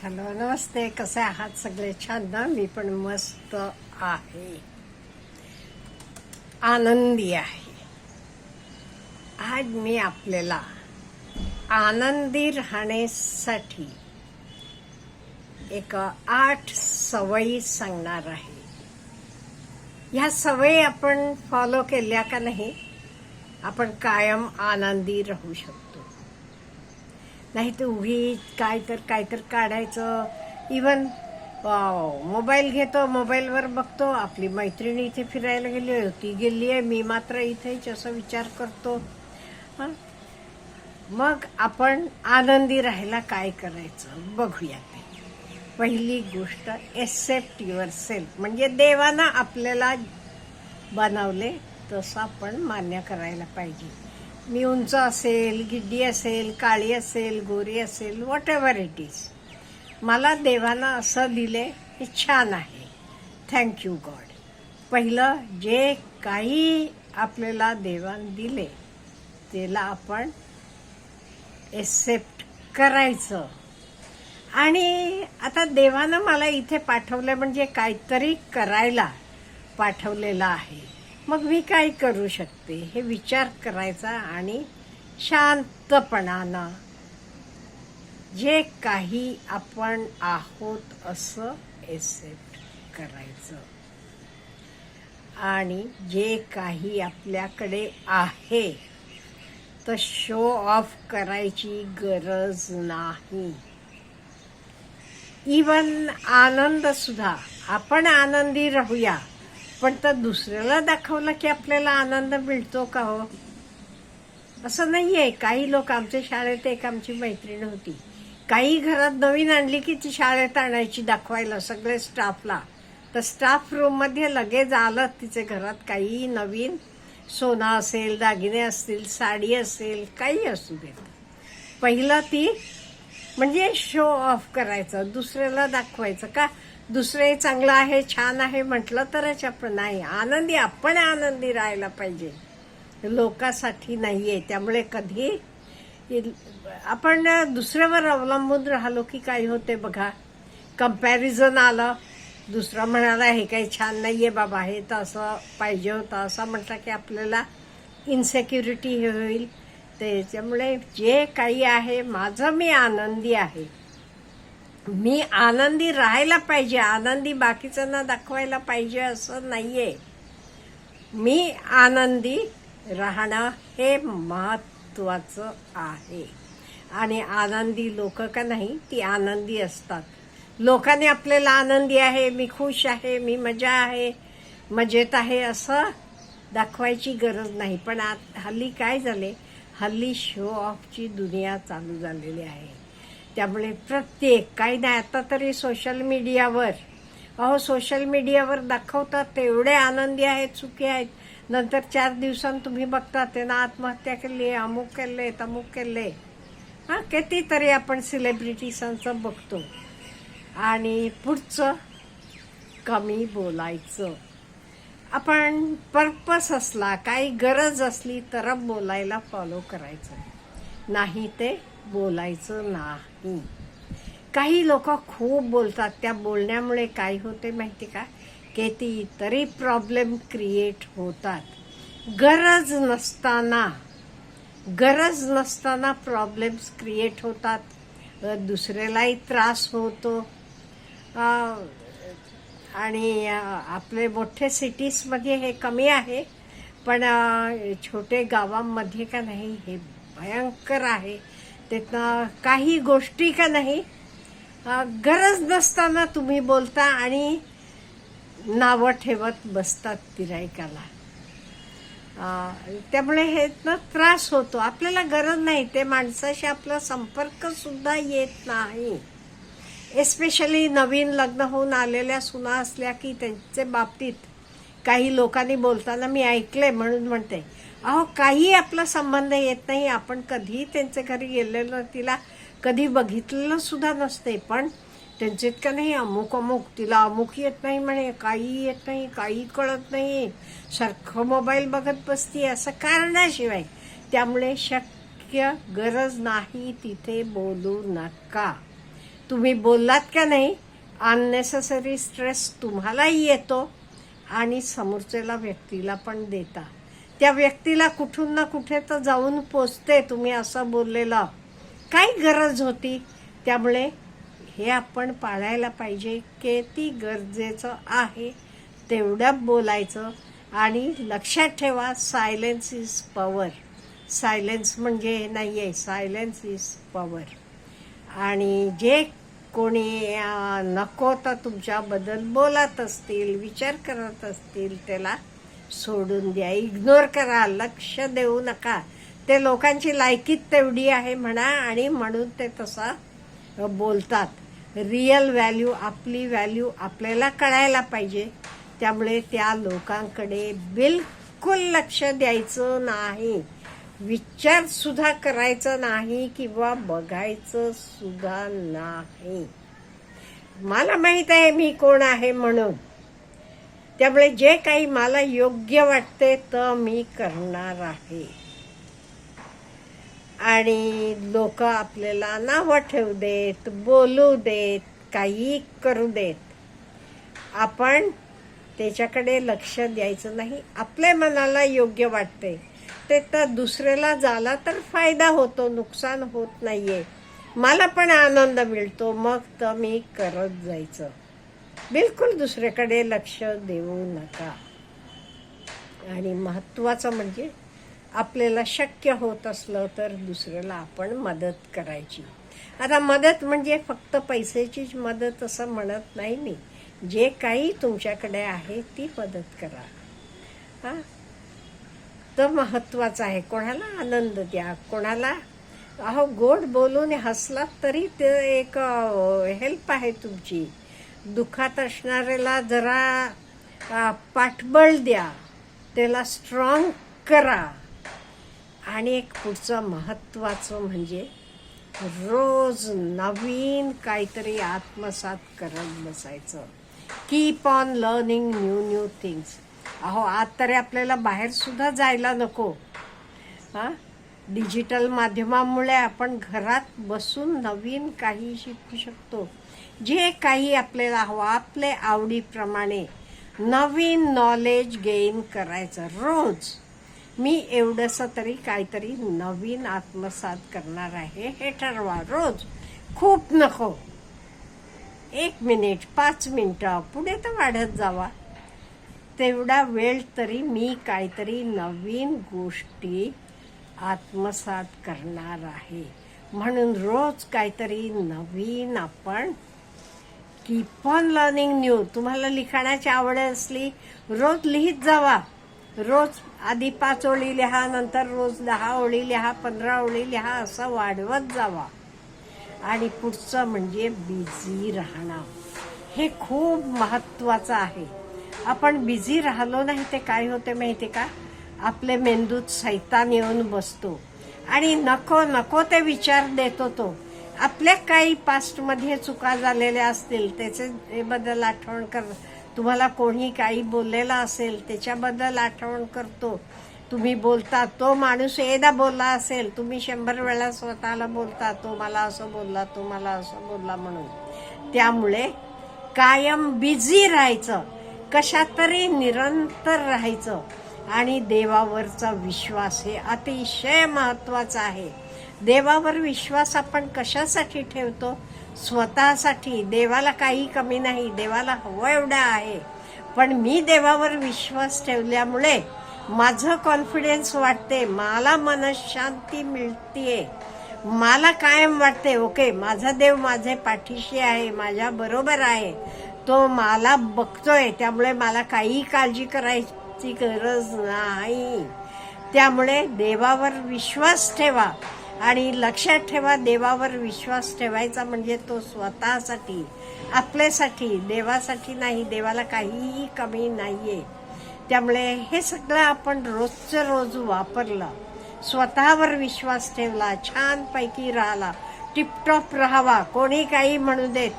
Hello, नमस्ते. कसे आहात सगळे? छान ना? मी पण मस्त आहे, आनंदी आहे. आज मी आपल्याला आनंदी राहण्यासाठी एक 8 सवयी सांगणार आहे. ह्या सवयी आपण फॉलो केल्या का नाही, आपण कायम आनंदी राहू शकतो. नाही तर उभी काय तर काढायचं. इवन मोबाईल घेतो, मोबाईलवर बघतो आपली मैत्रिणी इथे फिरायला गेली होती, गेली आहे, मी मात्र इथेच, असा विचार करतो. मग आपण आनंदी राहायला काय करायचं बघूया. पहिली गोष्ट, एक्सेप्ट युअर सेल्फ. म्हणजे देवानं आपल्याला बनवले तसं आपण मान्य करायला पाहिजे. मी उंच असेल, गिड्डी असेल, काळी असेल, गोरी असेल, व्हॉट एव्हर इट इज, मला देवानं असं दिले, हे छान आहे, थँक्यू गॉड. पहिलं जे काही आपल्याला देवानं दिले त्याला आपण एक्सेप्ट करायचं. आणि आता देवानं मला इथे पाठवलं म्हणजे काहीतरी करायला पाठवलेलं आहे, मग मी काय करू शकते हे विचार करायचा आणि शांतपणानं जे काही आपण आहोत असं एक्सेप्ट करायचं. आणि जे काही आपल्याकडे आहे तर शो ऑफ करायची गरज नाही. इवन आनंद सुद्धा, आपण आनंदी राहूया, पण तर दुसऱ्याला दाखवलं की आपल्याला आनंद मिळतो का हो? असं नाहीये. काही लोक, आमच्या शाळेत एक आमची मैत्रीण होती, काही घरात नवीन आणली की ती शाळेत आणायची दाखवायला सगळे स्टाफला. तर स्टाफ रूम मध्ये लगेच आलं तिचे घरात काही नवीन सोनं असेल, दागिने असतील, साडी असेल, काही असू देत, पहिलं ती म्हणजे शो ऑफ करायचं, दुसऱ्याला दाखवायचं. का दुसरे चांगलं आहे, छान आहे म्हटलं तरच आपण नाही आनंदी. आपण आनंदी राहायला पाहिजे, लोकांसाठी नाहीये. त्यामुळे कधी आपण दुसऱ्यावर अवलंबून राहिलो की काय होते बघा, कंपॅरिझन आलं, दुसरा म्हणाला हे काही छान नाहीये बाबा, हे तर असं पाहिजे होतं, असं म्हटलं की आपल्याला इन्सेक्युरिटी हे होईल. त्याच्यामुळे जे काही आहे माझं, मी आनंदी आहे, मी आनंदी राहायला पाहिजे, आनंदी बाकीच्यांना दाखवायला पाहिजे असं नाहीये. मी आनंदी राहणं हे महत्वाचं आहे. आणि आनंदी लोक का नाही, ती आनंदी असतात. लोकांनी आपल्याला आनंदी आहे, मी खुश आहे, मी मजा आहे, मजेत आहे असं दाखवायची गरज नाही. पण हल्ली काय झाले, हल्ली शो ऑफची दुनिया चालू झालेली आहे. त्यामुळे प्रत्येक काही नाही, आता तरी सोशल मीडियावर, सोशल मीडियावर दाखवतात तेवढे आनंदी आहेत, सुखी आहेत, नंतर 4 दिवसांत तुम्ही बघता त्यांना आत्महत्या केली, अमुक केले, तमुक केले. कितीतरी आपण सेलिब्रिटीसांचं बघतो. आणि पुढचं, कमी बोलायचं. आपण पर्पस असला, काही गरज असली तर बोलायला फॉलो करायचं, नाही ते बोलायचं नाही. काही लोक खूप बोलतात, त्या बोलण्यामुळे काय होते माहिती का, कितीतरी प्रॉब्लेम क्रिएट होतात. गरज नसताना प्रॉब्लेम्स क्रिएट होतात, दुसऱ्यालाही त्रास होतो. आणि आपले मोठे सिटीजमध्ये हे कमी आहे, पण छोटे गावांमध्ये का नाही हे भयंकर आहे. त्यातनं काही गोष्टी का नाही, गरज नसताना तुम्ही बोलता आणि नावं ठेवत बसतात गिऱ्हाईकाला. त्यामुळे हे त्रास होतो. आपल्याला गरज नाही, ते माणसाशी आपला संपर्क सुद्धा येत नाही. एस्पेशली नवीन लग्न होऊन आलेल्या सुना असल्या की त्यांच्या बाबतीत काही लोकांनी बोलताना मी ऐकलंय, म्हणून म्हणते, काही आपला संबंध येत नाही, आपण कधी त्यांच्या घरी गेलेलो, तिला कधी बघितलेलं सुद्धा नसते, पण त्यांचे का नाही अमुक तिला अमुक येत नाही म्हणे, काही येत नाही, काही कळत नाही, सारखं मोबाईल बघत बसती, असं कारणाशिवाय. त्यामुळे शक्य गरज नाही तिथे बोलू नका. तुम्ही बोललात का नाही, अननेसेसरी स्ट्रेस तुम्हालाही येतो आणि समोरच्याला व्यक्तीला पण देता. त्या व्यक्तीला कुठून ना कुठे तर जाऊन पोचते तुम्ही असं बोललेलं. काय गरज होती? त्यामुळे हे आपण पाळायला पाहिजे की ती गरजेचं आहे तेवढं बोलायचं. आणि लक्षात ठेवा, सायलेन्स इज पॉवर. सायलेन्स म्हणजे हे नाही आहे, सायलेन्स इज पॉवर. आणि जे कोणी नको तर तुमच्याबद्दल बोलत असतील, विचार करत असतील, त्याला सोडून द्या, इग्नोर करा, लक्ष देऊ नका. ते लोकांची लायकीच तेवढी आहे म्हणा आणि म्हणून ते तसा बोलतात. रिअल व्हॅल्यू, आपली व्हॅल्यू आपल्याला कळायला पाहिजे. त्यामुळे त्या लोकांकडे बिलकुल लक्ष द्यायचं नाही, विचार सुद्धा करायचं नाही किंवा बघायचं सुद्धा नाही. मला माहित आहे मी कोण आहे म्हणून. त्यामुळे जे काही मला योग्य वाटते तर मी करणार आहे. आणि लोक आपल्याला नावं ठेवू देत, बोलू देत, काही करू देत, आपण त्याच्याकडे लक्ष द्यायचं नाही. आपल्या मनाला योग्य वाटते ते तर दुसऱ्याला झाला तर फायदा होतो, नुकसान होत नाहीये. मला पण आनंद मिळतो, मग तर मी करत जायचं. बिलकुल दुसऱ्याकडे लक्ष देऊ नका. आणि महत्वाचं म्हणजे आपल्याला शक्य होत असलं तर दुसऱ्याला आपण मदत करायची. आता मदत म्हणजे फक्त पैशाचीच मदत असं म्हणत नाही मी. जे काही तुमच्याकडे आहे ती मदत करा. हा, तर महत्वाचं आहे. कोणाला आनंद द्या, कोणाला गोड बोलून हसलात तरी ते एक हेल्प आहे तुमची. दुःखात असणाऱ्याला जरा पाठबळ द्या, त्याला स्ट्रॉंग करा. आणि एक पुढचं महत्वाचं म्हणजे रोज नवीन काहीतरी आत्मसात करत बसायचं. Keep on learning new things. आज तरी आपल्याला बाहेर सुद्धा जायला नको. डिजिटल माध्यमामुळे आपण घरात बसून नवीन काही शिकू शकतो. जे काही आपल्याला हवं आपल्या आवडीप्रमाणे नवीन नॉलेज गेन करायचं. रोज मी एवढंसं तरी काहीतरी नवीन आत्मसात करणार आहे हे ठरवा. रोज खूप नको, 1 मिनिट 5 मिनिटं, पुढे तर वाढत जावा. तेवढा वेळ तरी मी काहीतरी नवीन गोष्टी आत्मसात करणार आहे. म्हणून रोज काहीतरी नवीन आपण कीप ऑन लर्निंग न्यू. तुम्हाला लिखाणाची आवड असली रोज लिहित जावा. रोज आधी 5 ओळी लिहा, नंतर रोज 10 ओळी लिहा, 15 ओळी लिहा, असं वाढवत जावा. आणि पुढचं म्हणजे बिझी राहणं. हे खूप महत्वाचं आहे. आपण बिझी राहिलो नाही ते काय होते माहिती का, आपले मेंदूत सैतान येऊन बसतो आणि नको नको ते विचार देतो. तो आपल्या काही पास्टमध्ये चुका झालेल्या असतील त्याच्याबद्दल आठवण कर. तुम्हाला कोणी काही बोललेलं असेल त्याच्याबद्दल आठवण करतो. तुम्ही बोलता, तो माणूस एकदा बोलला असेल, तुम्ही 100 वेळा स्वतःला बोलता, तो मला असं बोलला, तो मला असं बोलला म्हणून. त्यामुळे कायम बिझी राहायचं, कशात तरी निरंतर राहायचं. आणि देवावरचा विश्वास हे अतिशय महत्वाचा आहे. देवावर विश्वास आपण कशासाठी ठेवतो? स्वतःसाठी. देवाला काही कमी नाही, देवाला हवं एवढं आहे. पण मी देवावर विश्वास ठेवल्यामुळे माझं कॉन्फिडन्स वाटते, मला मनशांती मिळते. मला कायम वाटते ओके माझा देव माझ्या पाठीशी आहे, माझ्या बरोबर आहे, तो मला बघतोय. त्यामुळे मला काही काळजी करायची गरज नाही. त्यामुळे देवावर विश्वास ठेवा. आणि लक्षात ठेवा, देवावर विश्वास ठेवायचा म्हणजे तो स्वतःसाठी, आपल्यासाठी, देवासाठी नाही. देवाला काहीही कमी नाहीये. त्यामुळे हे सगळं आपण रोजचं रोज वापरलं, स्वतःवर विश्वास ठेवला, छानपैकी राहिला, टिपटॉप राहावा. कोणी काही म्हणू देत,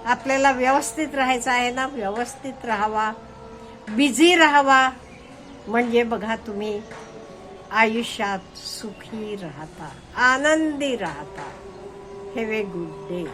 आपल्याला व्यवस्थित राहायचं आहे ना, व्यवस्थित राहावा, बिझी राहावा. म्हणजे बघा तुम्ही आयुष्यात सुखी राहता, आनंदी राहता. Have a good day.